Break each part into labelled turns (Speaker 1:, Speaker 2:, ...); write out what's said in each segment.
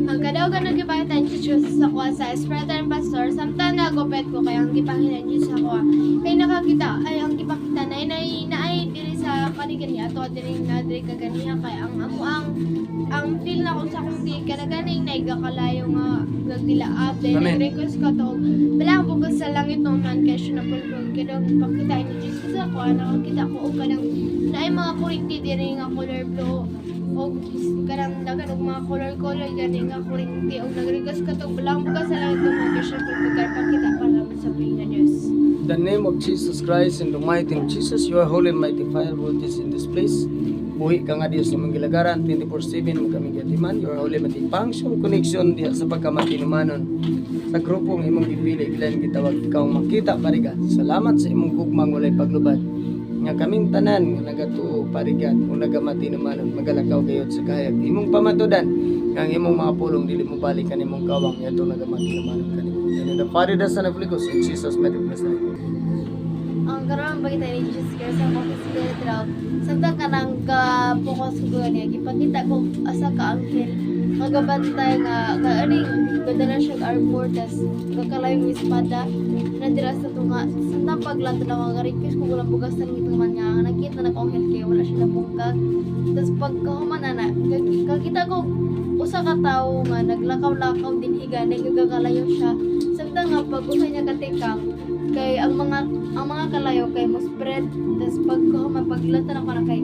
Speaker 1: Ang kadaugan na gipakitan Diyos sa kuha sa Espiritu ng Pastor, samtang nagupit ko kaya ang gipakitan Diyos sa kuha. Kaya nakakita, ay ang gipakita na ay diri sa kanigani ato diri na diri kaganiya kaya ang feel na ko sa kung di ka na ganing naigakalayo nga gagdilaab dahil
Speaker 2: Amen.
Speaker 1: request ko to balang bugos sa langit no man kaya siya napulbog kaya ipakita ni Diyos sa kuha nakakita ko o kanang na ay mga kurinti diri nga color blue o kanang dagan og mga color gani nga kurinti o nag-request ko to balang bugos sa langit no man kaya siya napulbog pakita para sa Panginoon Diyos.
Speaker 2: In the name of Jesus Christ and the mighty name of Jesus, your holy and mighty fire voltage in this place. Buhi ka nga Diyos sa mga gilagaran, 24/7 mo kami gatiman, your holy and mighty function, connection diya sa pagkamatinumanon. Sa grupong imong gipili, ilan gitawag ikaw makita pariga. Salamat sa imong gugmang walay paglubad. Nga kaming tanan nga nagatuo parigat o nagamatinumanon, magalakaw gayod sa kahayag. Imong pamatudan, nga ang imong mga pulong dili mo balikan imong kawang, yato nagamatinumanon kanimo. And in the Father, the Son, of Holy Ghost, in Jesus' mighty name.
Speaker 1: Ang karon bagay tayo ni Jesus Christ sa mga spirit raw. Samtang kanang ka-focus ko niya, gipakita ko asa ka angel. Magabantay nga kaaning gadala siya armor tas kakalayo ng espada na dira sa tunga. Samtang paglato na mga request ko wala bugas sa ngitong man nga nakita na ko angel kay wala siya napungkag. Tas pagkahuman na kakita ko usa ka tawo nga naglakaw-lakaw din higa nagagakalayo siya. Samtang nga pag usa niya katikang kay ang mga kalayo kay mo spread tas pagkahuman paglata na ko na kay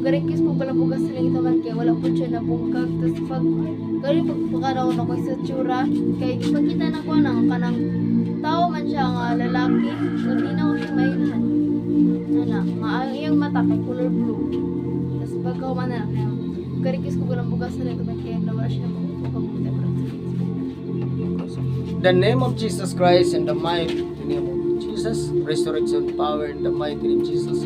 Speaker 1: garikis ko pala bugas sa langit man kay wala po siya nabungkag tas pag gari pagpakaraw na ko sa tsura kay ipakita na ko nang kanang tao man siya nga lalaki hindi na ko siya mainhan na nga ang iyang mata kay color blue tas pagkahuman na kay garikis ko pala bugas sa langit man kay wala siya nabungkag
Speaker 2: The name of Jesus Christ and the mighty name of Jesus, resurrection power in the mighty name of Jesus,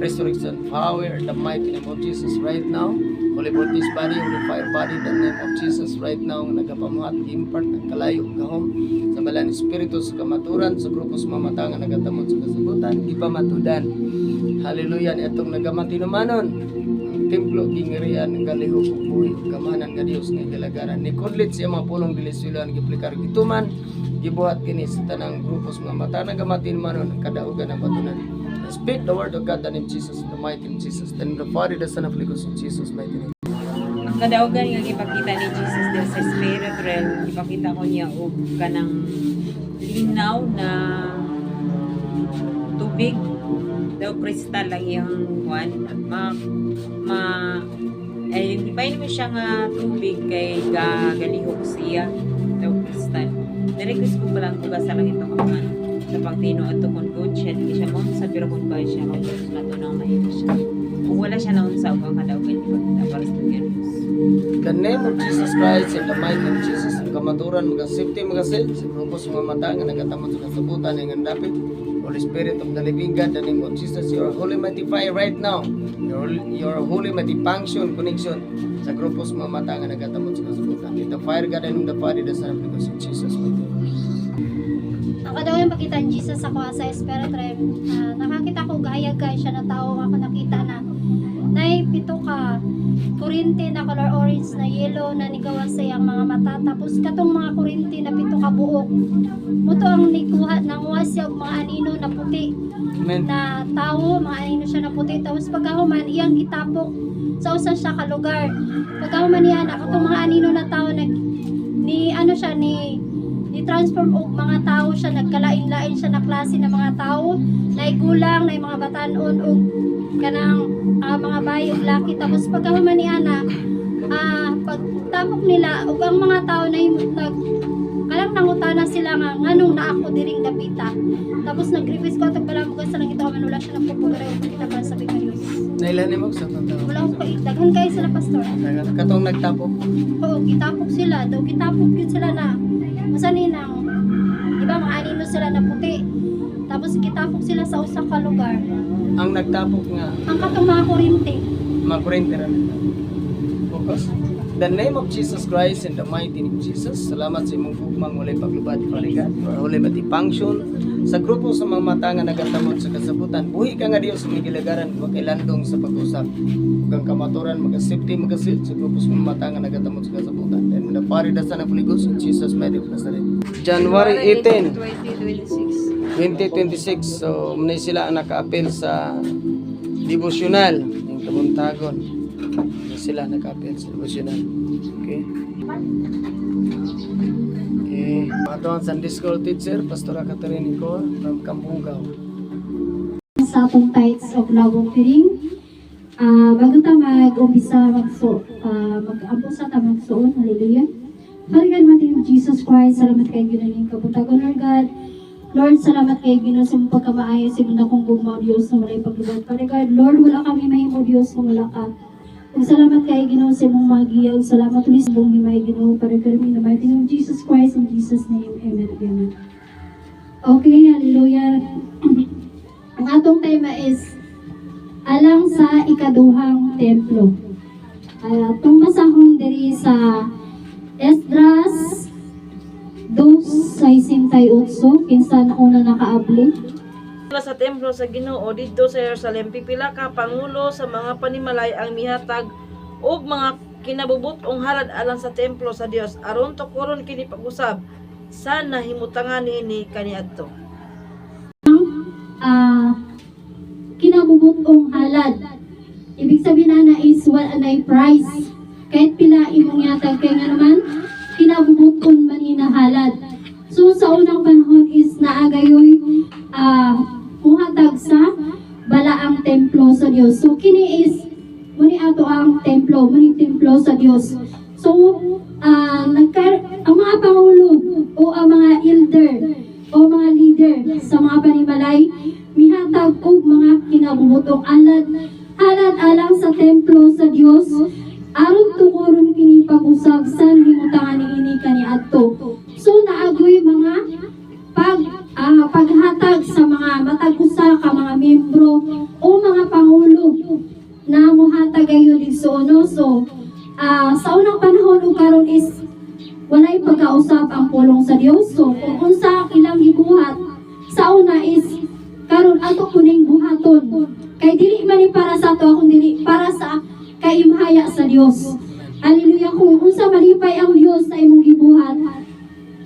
Speaker 2: resurrection power in the mighty name of Jesus right now. Holy voltage body, holy fire body, in the name of Jesus right now, nagapamuhat, impart, ang kalayo, gahom, sa balan espiritu, sa kamaturan, sa grupo sa mamatangan, nagatamot sa kasabutan, di pa matudan. Hallelujah, itong nagamatinumanon, templo gingirian ng galihok ug buhi ug gamanan nga Dios nga galagaran ni kudlit siya mga pulong bilisulan giplikar gituman gibuhat kini sa tanang grupo sa mga mata nagamatin manon kadaugan ang batunan. Speak the word of God in Jesus, the mighty name of Jesus, then the Father, the Son of Holy Ghost, in Jesus mighty name.
Speaker 3: Ang kadaugan nga ipakita ni Jesus dito sa spirit realm, ipakita ko niya og kanang linaw na tubig daw kristal lang yung one identify mo siya nga tubig kay galihok siya daw kristal. Dire-request ko palang bugas sa lang ito mga sa pagtino at kung good siya hindi siya mo sa pero kung ba siya kung gusto na ito nang mahina siya kung wala siya na unsa ang kadaugan ipakita para sa Diyos.
Speaker 2: The name of Jesus Christ and the mighty name of Jesus, kamaturan magasipti magasil sa grupo sa mga mata nga nagatamot sa kasabutan ng dapit. Holy Spirit of the living God, the name of Jesus, your holy mighty fire right now, your holy mighty function, connection sa grupo sa mga mata nga nagatamot sa kasabutan. Let the fire God and the Father, the Son of God, in Jesus mighty name.
Speaker 4: Ang kadaugan pakita ni Jesus ako sa Spirit realm. Nakakita ko gayag kay siya na tao ako nakita na nay pito ka kurinti na color orange na yellow na nigawa sa iyang mga mata tapos katong mga kurinti na pito ka buok muto ang nanguha siya og mga anino na puti
Speaker 2: Amen.
Speaker 4: na tao mga anino siya na puti tapos pagkahuman iyang gitapok sa usa siya ka lugar pagkahuman niya na katong mga anino na tao ni transform og mga tao siya nagkalain-lain siya na klase ng mga tao na igulang na mga batanon og kanang mga bayi ug laki tapos pagkahuman niya na pagtapok nila ug ang mga tao na kalang nangutana sila nga nganong na ako diring dapita tapos nag-request ko atong balang bugas sa lang ito man wala siya nang pupugara ug kinaban sa Diyos
Speaker 2: Nailan ni mo sa tanda.
Speaker 4: wala ko daghan kayo sila pastor
Speaker 2: Katong nagtapok.
Speaker 4: oo gitapok sila daw gitapok gyud sila na masanin nang iba mga anino sila na puti tapos gitapok sila sa usa ka lugar
Speaker 2: Ang nagtapok nga
Speaker 4: ang katong mga kurinti
Speaker 2: mga kurente ra. O focus. In the name of Jesus Christ, in the mighty name of Jesus, salamat sa imong gugmang walay paglubad, paligan, or walay mati-function sa grupo sa mga mata nga nagatamot sa kasabutan. Buhi ka nga Dios sa may gilagaran, makailandong sa pag-usap. Huwag kamaturan, mag-safety, mag-asil sa grupo sa mga mata nga nagatamot sa kasabutan. And the pari dasan ng puligos in Jesus' mighty name of Nazareth. January 18, 2026. So, muna sila ang naka-appeal sa devotional yung kabuntagon. Sila naka-appeal sa devotional. Okay. Okay. Matawang Sunday School teacher, Pastora Catherine Nicole from Kampunggaw.
Speaker 4: Sa atong tithes of love offering, bago ta mag-umpisa mag-ampo sa tamang suon, hallelujah. Father God, mighty name of Jesus Christ, salamat kay Ginoo ng kabutagon, Lord God. Lord, salamat kay Ginoo sa mong pagkamaayo sa muna kong gugmaw Diyos na walay paglubad. Father God, Lord, wala kami mahimo Diyos kung wala ka. Ug salamat kay Ginoo sa mong magiyaw. Salamat ulit sa mong himay Ginoo. Father God, in the mighty name of Jesus Christ, in Jesus' name, amen. Amen. Okay, hallelujah. Ang atong tema is alang sa ikaduhang templo. Itong masahong diri sa Esdras 2:68, kinsa na una nakaabli.
Speaker 5: Sa templo sa Ginoo didto sa Jerusalem, pipila ka pangulo sa mga panimalay ang mihatag og mga kinabubot-ong halad alang sa templo sa Dios aron tukuron kini pag-usab sa nahimutangan niini kaniadto.
Speaker 4: Kinabubot-ong halad. Ibig sabihin na is wala na price. Kahit pila imong yatag kay nga naman kinabubot-on man halad. So sa unang panahon is naagayoy muhatag sa balaang templo sa Dios. So kini is muni ato ang templo, muni templo sa Dios. So ang mga pangulo o ang mga elder o mga leader sa mga panimalay mihatag og mga kinabubutong halad alang sa templo sa Dios aron tukuron kini pag-usab sa himutangan niini kaniadto. So naagoy mga paghatag sa mga matag-usa ka mga membro o mga pangulo na mohatag ayo dito no. So sa unang panahon ug karon is walay pagkausap ang pulong sa Dios. So kung unsa ilang gibuhat sa una is karon ato kuning buhaton kay dili man ni para sa ato akong dili para sa kaimhaya sa Dios. Hallelujah. Kung unsa malipay ang Dios sa imong gibuhat,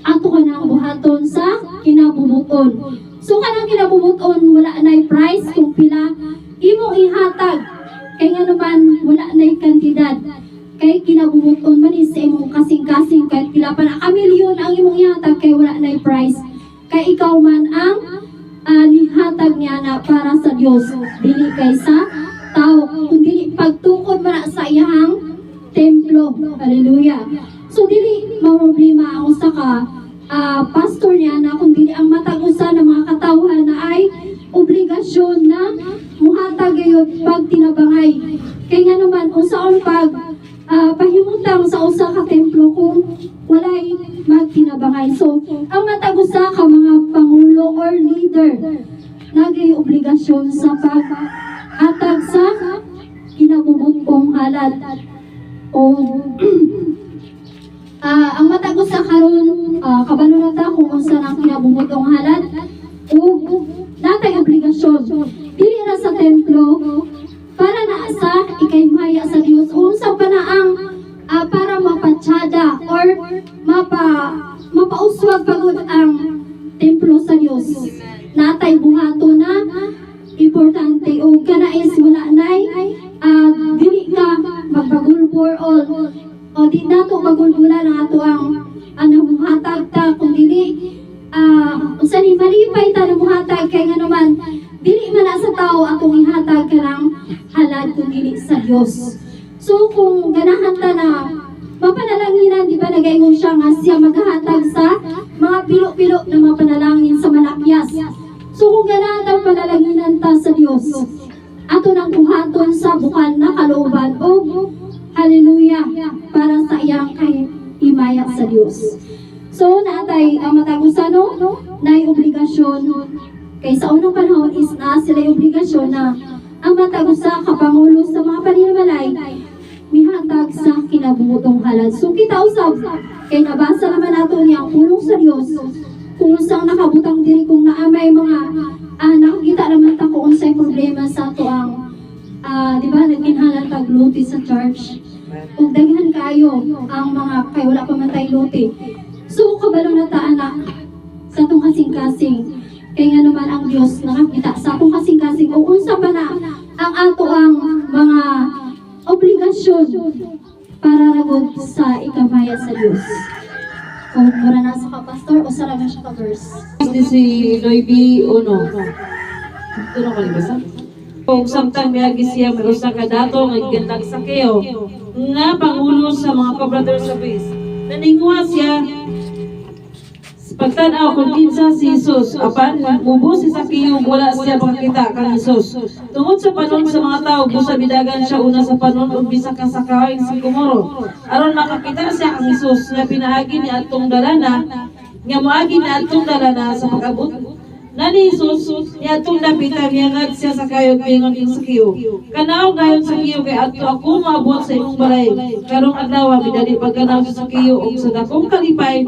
Speaker 4: ato ka nang buhaton sa kinabubuton. So kanang kinabubuton wala nay price kung pila imong ihatag. Kay nga naman wala nay kantidad. Kay kinabubuton man is sa imong kasing-kasing kahit pila pa na kamilyon ang imong ihatag kay wala nay price. Kay ikaw man ang nihatag niya na para sa Dios, dili kay sa tao, kundi pagtukod man sa iyang templo. Hallelujah. So dili problema ang usa ka pastor niya na kung dili ang matag-usa ng mga katawhan na ay obligasyon na muhatag gayud pag tinabangay. Kay nga naman unsaon pag pahimutang sa usa ka templo kung walay magtinabangay. So ang matag-usa ka mga pangulo or leader nagay obligasyon sa pag-atag sa kinabubutong halad o ang matag-usa karon kabalo na ta kung unsa nang kinabubutong halad o natay obligasyon dili ra sa templo para na sa ikaymaya sa Dios unsa pa na ang para mapatsyada or mapauswag pagod ang templo sa Dios. Natay buhato na importante o kana is wala nay dili ka magbagulbor o di nato magulbulan ang ato ang muhatag ta kung dili usa ni malipay ta na muhatag kay nga naman dili man na sa tao atong ihatag kanang halad kung dili sa Dios. So kung ganahan ta na mapanalanginan, di ba nagaingon siya nga siya maghahatag sa mga pilo-pilo na mga panalangin sa malakyas. So kung ganahan ang panalanginan ta sa Dios, ato nang buhaton sa bukal na kalooban o hallelujah para sa iyang himaya sa Dios. So natay ang matag-usa no nay obligasyon kay sa unang panahon is na sila obligasyon na ang matag-usa kapangulo sa mga panimalay mihatag sa kinabutong halad. So kita usab kay nabasa naman nato niya ang pulong sa Dios kung saan nakabutang diri kung naamay mga nakakita naman ta kung unsay problema sa ato ang di ba nagkinhalan tag luti sa church. Kung daghan kayo ang mga kay wala pa man tay luti. So kabalo na ta anak sa atong kasing-kasing. Kaya nga naman ang Diyos nakakita sa atong kasing-kasing o unsa pa na ang ato ang mga obligasyon para ragod sa ikamaya sa Diyos. Kung mura na sa ka-pastor o sa raga siya ka-verse.
Speaker 5: Di si Loibi Uno. Ito na kalibasa. Kung samtang biyagi siya may usa ka dato nga gandang Sakeo nga pangulo sa mga ka-brother sa base. Naningwa siya pagtanaw kung kinsa si Jesus, apan mubo si Sakeo wala siya makakita kang Jesus. Tungod sa panon sa mga tao, busa bidagan siya una sa panon ug bisa ka sa kahoy sa kumoro. Aron makakita siya kang Jesus nga pinaagi ni atong dalana, nga moagi ni atong dalana sa pag-abot. Nani Jesus ni atong napita miyangad siya sa kayo pingon ing Sakeo. Kanaw gayon Sakeo kay adto ako maabot sa imong balay. Karong adlaw bidali pagkanaw sa Sakeo ug sa dakong kalipay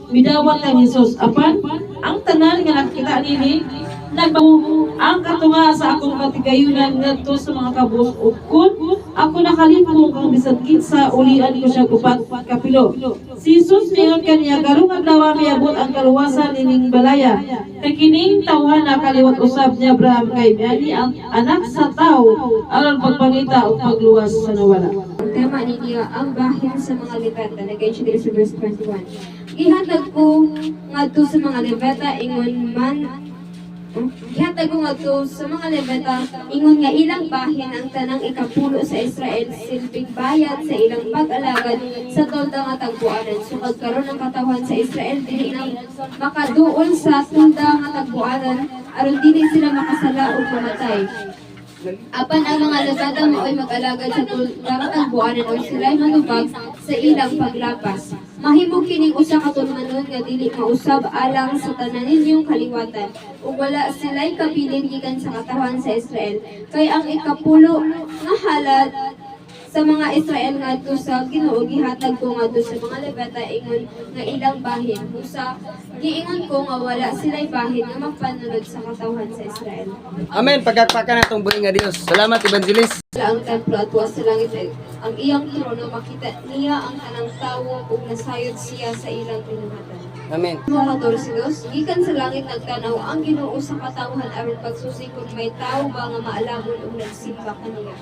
Speaker 5: bidawat ang Jesus. Apan, ang tanan nga nakita nini, nagbago ang katunga sa akong katigayunan ngadto sa mga kabus ug kun ako nakalimpong kung bisan kinsa ulian ko siya gupat kapilo. Si Jesus mingon kaniya karong adlaw miabot ang kaluwasan nining balaya. Kay kining tawhana kaliwat usab ni Abraham kay miani ang anak sa tawo aron pagpangita ug pagluwas sa nawala.
Speaker 6: Ang tema ninyo ang bahin sa mga Levita, nagay siya dito sa verse 21. Ihatag ko ngadto sa mga Levita ihatag ko ngadto sa mga Levita ingon nga ilang bahin ang tanang ikapulo sa Israel silbing bayad sa ilang pag-alagad sa tolda nga tagbuanan. So karon ang katawan sa Israel dili nang makaduol sa tolda nga tagbuanan aron dili sila makasala ug mamatay. Apan ang mga Levita mao'y mag-alagad sa tolda nga tagbuanan o sila'y manubag sa ilang paglapas. Mahimo kining usa ka tulmanon nga dili mausab alang sa tanan ninyong kaliwatan ug wala sila'y kabilin gikan sa katawan sa Israel kay ang ikapulo nga halad sa mga Israel ngadto sa Ginoo gihatag ko ngadto sa mga Levita ingon nga ilang bahin usa giingon ko nga wala sila'y bahin nga magpanunod sa katawan sa Israel.
Speaker 2: Amen. Pagkakpakan natong buhi nga Dios. Salamat Evangelist.
Speaker 6: Ang templo at was sa langit ang iyang trono makita niya ang tanang tawo ug nasayod siya sa ilang pinamatan.
Speaker 2: Amen.
Speaker 6: Mga 14 gikan sa langit nagtanaw ang Ginoo sa katawhan aron pagsusi kung may tawo ba nga maalamon ug nagsimba kaniya.